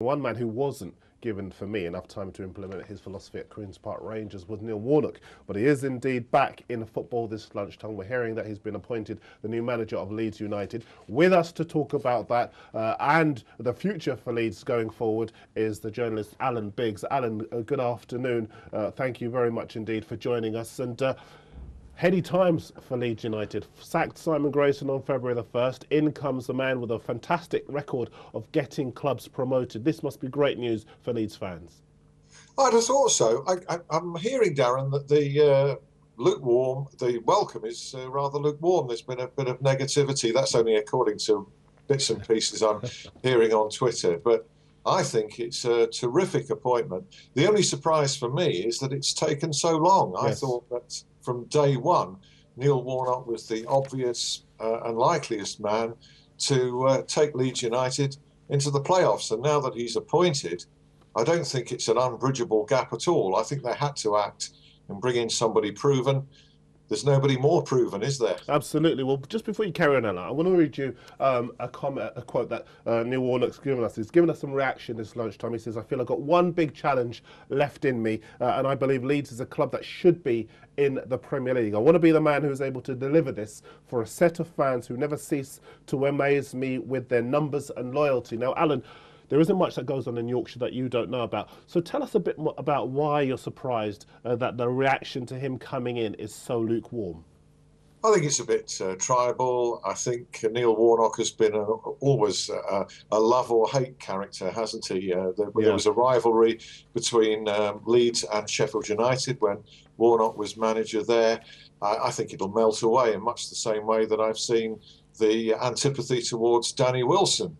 One man who wasn't given, for me, enough time to implement his philosophy at Queen's Park Rangers was Neil Warnock. But he is indeed back in football this lunchtime. We're hearing that he's been appointed the new manager of Leeds United. With us to talk about that and the future for Leeds going forward is the journalist Alan Biggs. Alan, good afternoon. Thank you very much indeed for joining us. And heady times for Leeds United. Sacked Simon Grayson on February the 1st. In comes the man with a fantastic record of getting clubs promoted. This must be great news for Leeds fans. I'd have thought so. I'm hearing, Darren, that the welcome is rather lukewarm. There's been a bit of negativity. That's only according to bits and pieces I'm hearing on Twitter. But I think it's a terrific appointment. The only surprise for me is that it's taken so long. Yes. I thought that from day one, Neil Warnock was the obvious and likeliest man to take Leeds United into the playoffs. And now that he's appointed, I don't think it's an unbridgeable gap at all. I think they had to act and bring in somebody proven. There's nobody more proven, is there? Absolutely. Well, just before you carry on, Ella, I want to read you a quote that Neil Warnock's given us. He's given us some reaction this lunchtime. He says, "I feel I've got one big challenge left in me, and I believe Leeds is a club that should be in the Premier League. I want to be the man who is able to deliver this for a set of fans who never cease to amaze me with their numbers and loyalty." Now, Alan, there isn't much that goes on in Yorkshire that you don't know about. So tell us a bit more about why you're surprised that the reaction to him coming in is so lukewarm. I think it's a bit tribal. I think Neil Warnock has been always a love or hate character, hasn't he? There was a rivalry between Leeds and Sheffield United when Warnock was manager there. I think it'll melt away in much the same way that I've seen the antipathy towards Danny Wilson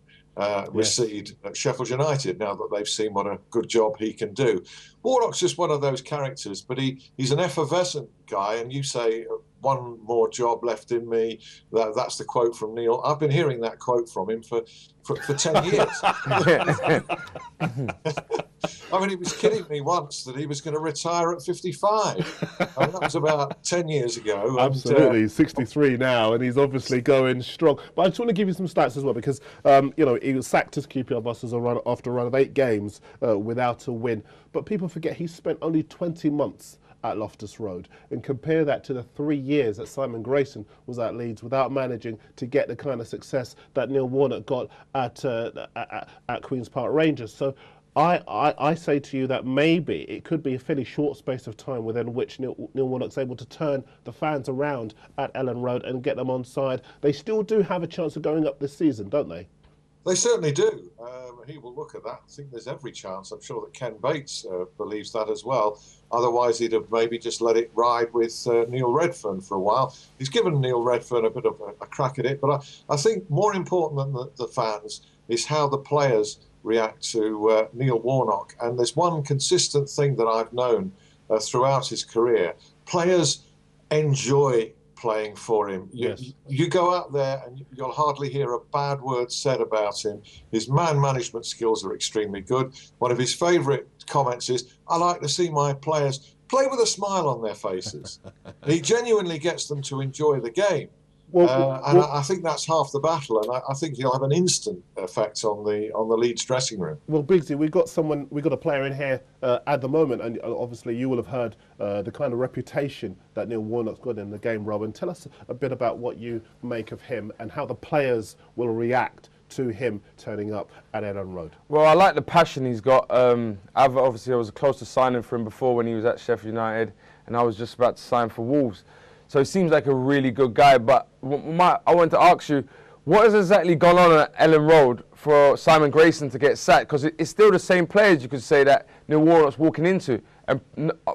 recede at Sheffield United now that they've seen what a good job he can do. Warnock's just one of those characters, but he's an effervescent guy, and you say, one more job left in me. That's the quote from Neil. I've been hearing that quote from him for 10 years. I mean, he was kidding me once that he was going to retire at 55. I mean, that was about 10 years ago. Absolutely, he's 63 now, and he's obviously going strong. But I just want to give you some stats as well, because he was sacked as QPR boss after a run of 8 games without a win. But people forget he spent only 20 months at Loftus Road, and compare that to the 3 years that Simon Grayson was at Leeds without managing to get the kind of success that Neil Warnock got at Queen's Park Rangers. So I say to you that maybe it could be a fairly short space of time within which Neil Warnock's able to turn the fans around at Ellen Road and get them on side. They still do have a chance of going up this season, don't they? They certainly do. He will look at that. I think there's every chance. I'm sure that Ken Bates believes that as well. Otherwise, he'd have maybe just let it ride with Neil Redfern for a while. He's given Neil Redfern a bit of a crack at it. But I think more important than the fans is how the players react to Neil Warnock. And there's one consistent thing that I've known throughout his career. Players enjoy playing for him. You go out there and you'll hardly hear a bad word said about him. His man management skills are extremely good. One of his favourite comments is, "I like to see my players play with a smile on their faces." He genuinely gets them to enjoy the game. I think that's half the battle, and I think he'll have an instant effect on the Leeds dressing room. Well, Biggsy, we've got a player in here at the moment, and obviously you will have heard the kind of reputation that Neil Warnock's got in the game, Rohan. Tell us a bit about what you make of him and how the players will react to him turning up at Ellen Road. Well, I like the passion he's got. I was close to signing for him before when he was at Sheffield United, and I was just about to sign for Wolves. So he seems like a really good guy, but I wanted to ask you, what has exactly gone on at Ellen Road for Simon Grayson to get sacked? Because it's still the same players, you could say, that Neil Warnock's walking into. And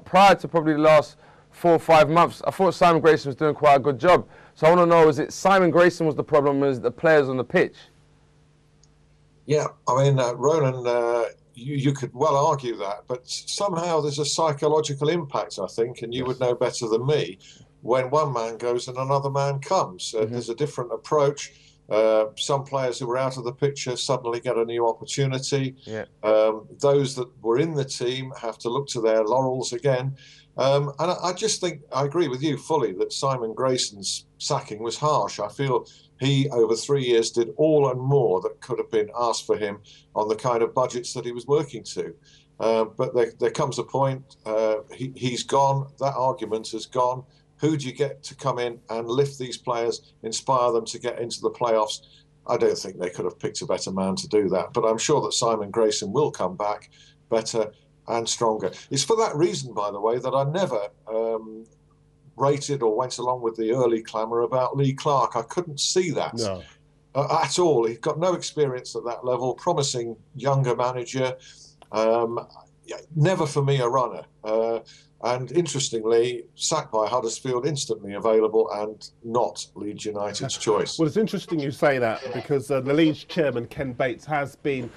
prior to probably the last 4 or 5 months, I thought Simon Grayson was doing quite a good job. So I want to know, is it Simon Grayson was the problem, or is it the players on the pitch? Yeah, I mean, Ronan, you could well argue that, but somehow there's a psychological impact, I think, and you would know better than me. When one man goes and another man comes, there's a different approach. Some players who were out of the picture suddenly get a new opportunity. Those that were in the team have to look to their laurels again. And I just think, I agree with you fully that Simon Grayson's sacking was harsh. I feel he, over 3 years, did all and more that could have been asked for him on the kind of budgets that he was working to. But there comes a point, he's gone, that argument has gone. Who do you get to come in and lift these players, inspire them to get into the playoffs? I don't think they could have picked a better man to do that. But I'm sure that Simon Grayson will come back better and stronger. It's for that reason, by the way, that I never rated or went along with the early clamour about Lee Clark. I couldn't see that at all. He's got no experience at that level, promising younger manager. Never for me a runner. And interestingly, sacked by Huddersfield, instantly available and not Leeds United's choice. Well, it's interesting you say that because the Leeds chairman, Ken Bates, has been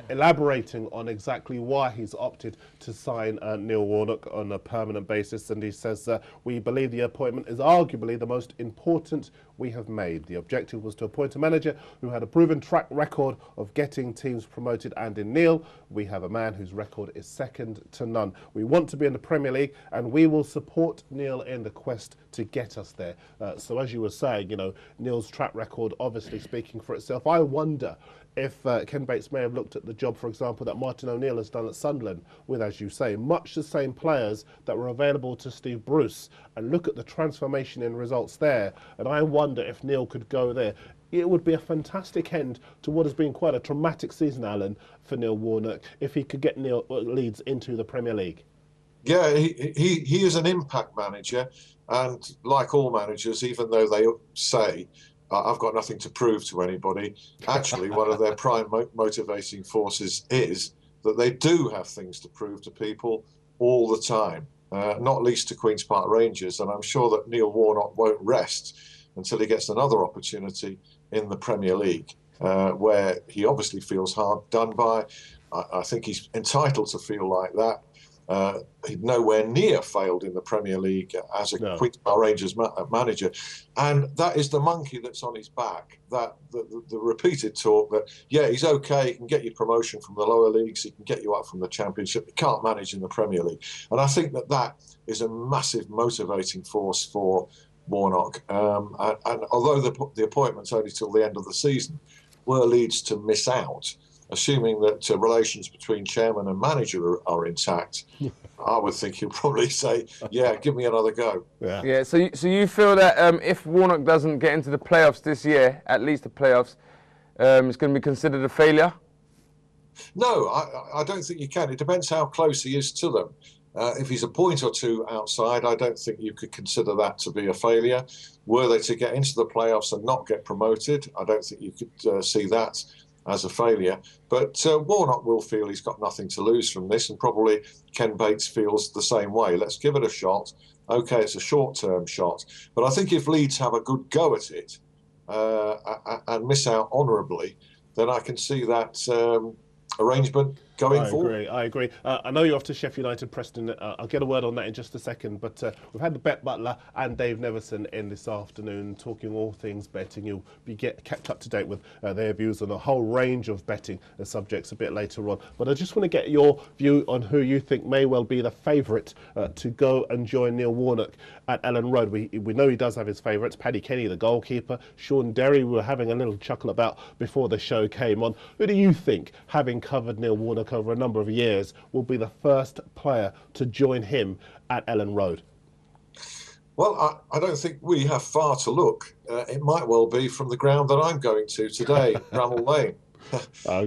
elaborating on exactly why he's opted to sign Neil Warnock on a permanent basis. And he says, we believe the appointment is arguably the most important we have made. The objective was to appoint a manager who had a proven track record of getting teams promoted, and in Neil, we have a man whose record is second to none. We want to be in the Premier League, and we will support Neil in the quest to get us there. So as you were saying, you know, Neil's track record obviously speaking for itself. I wonder if Ken Bates may have looked at the job, for example, that Martin O'Neill has done at Sunderland with, as you say, much the same players that were available to Steve Bruce, and look at the transformation in results there. And I wonder if Neil could go there. It would be a fantastic end to what has been quite a traumatic season, Alan, for Neil Warnock, if he could get Leeds into the Premier League. Yeah, he is an impact manager, and like all managers, even though they say, I've got nothing to prove to anybody, actually one of their prime motivating forces is that they do have things to prove to people all the time, not least to Queen's Park Rangers. And I'm sure that Neil Warnock won't rest until he gets another opportunity in the Premier League, where he obviously feels hard done by. I think he's entitled to feel like that. He'd nowhere near failed in the Premier League as a Queen's Park Rangers manager. And that is the monkey that's on his back, that the repeated talk that, yeah, he's okay, he can get you promotion from the lower leagues, he can get you up from the Championship, he can't manage in the Premier League. And I think that is a massive motivating force for Warnock. And although the appointment's only till the end of the season, were Leeds to miss out, assuming that relations between chairman and manager are intact, I would think he'll probably say, yeah, give me another go. Yeah. So you feel that if Warnock doesn't get into the playoffs this year, at least the playoffs, it's going to be considered a failure? No, I don't think you can. It depends how close he is to them. If he's a point or two outside, I don't think you could consider that to be a failure. Were they to get into the playoffs and not get promoted, I don't think you could see that as a failure. But Warnock will feel he's got nothing to lose from this, and probably Ken Bates feels the same way. Let's give it a shot. OK, it's a short-term shot. But I think if Leeds have a good go at it and miss out honourably, then I can see that arrangement going forward. I agree. I know you're off to Sheffield United, Preston. I'll get a word on that in just a second. But we've had Bet Butler and Dave Neverson in this afternoon talking all things betting. You'll be kept up to date with their views on a whole range of betting subjects a bit later on. But I just want to get your view on who you think may well be the favourite to go and join Neil Warnock at Ellen Road. We know he does have his favourites. Paddy Kenny, the goalkeeper. Sean Derry, we were having a little chuckle about before the show came on. Who do you think, having covered Neil Warnock over a number of years, will be the first player to join him at Ellen Road? Well, I don't think we have far to look. It might well be from the ground that I'm going to today, Bramall Lane.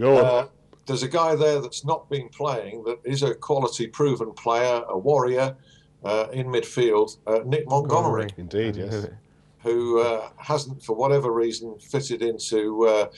Go on. There's a guy there that's not been playing, that is a quality proven player, a warrior in midfield, Nick Montgomery. Indeed, yes. Who hasn't, for whatever reason, fitted into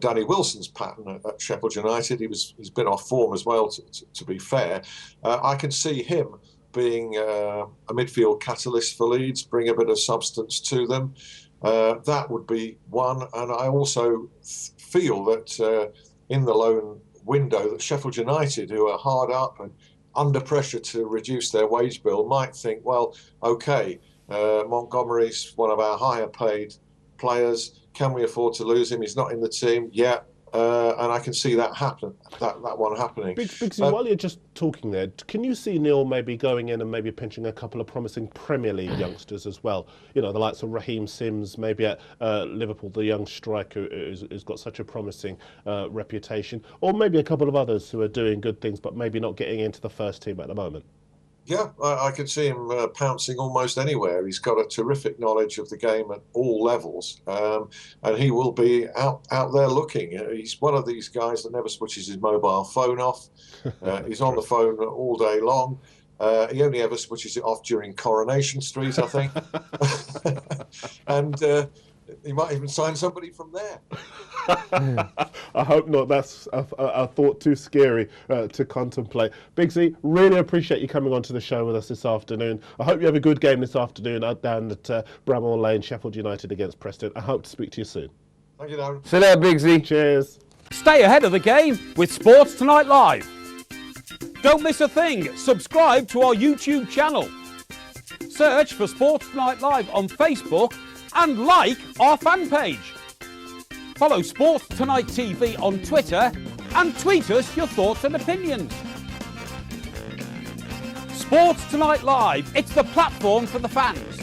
Danny Wilson's pattern at Sheffield United. He's been off form as well, to be fair. I can see him being a midfield catalyst for Leeds, bring a bit of substance to them. That would be one. And I also feel that in the loan window, that Sheffield United, who are hard up and under pressure to reduce their wage bill, might think, well, OK, Montgomery's one of our higher paid players. Can we afford to lose him? He's not in the team. Yeah, and I can see that happen. That one happening. Bigsy, while you're just talking there, can you see Neil maybe going in and maybe pinching a couple of promising Premier League youngsters as well? You know, the likes of Raheem Sims, maybe at Liverpool, the young striker who's got such a promising reputation, or maybe a couple of others who are doing good things but maybe not getting into the first team at the moment. Yeah, I could see him pouncing almost anywhere. He's got a terrific knowledge of the game at all levels, and he will be out there looking. He's one of these guys that never switches his mobile phone off. He's on the phone all day long. He only ever switches it off during Coronation Street, I think. And he might even sign somebody from there. I hope not. That's a thought too scary to contemplate. Bigsy, really appreciate you coming on to the show with us this afternoon. I hope you have a good game this afternoon down at Bramall Lane, Sheffield United against Preston. I hope to speak to you soon. Thank you, Darren. See you later, Bigsy. Cheers. Stay ahead of the game with Sports Tonight Live. Don't miss a thing. Subscribe to our YouTube channel. Search for Sports Tonight Live on Facebook and like our fan page. Follow Sports Tonight TV on Twitter and tweet us your thoughts and opinions. Sports Tonight Live, it's the platform for the fans.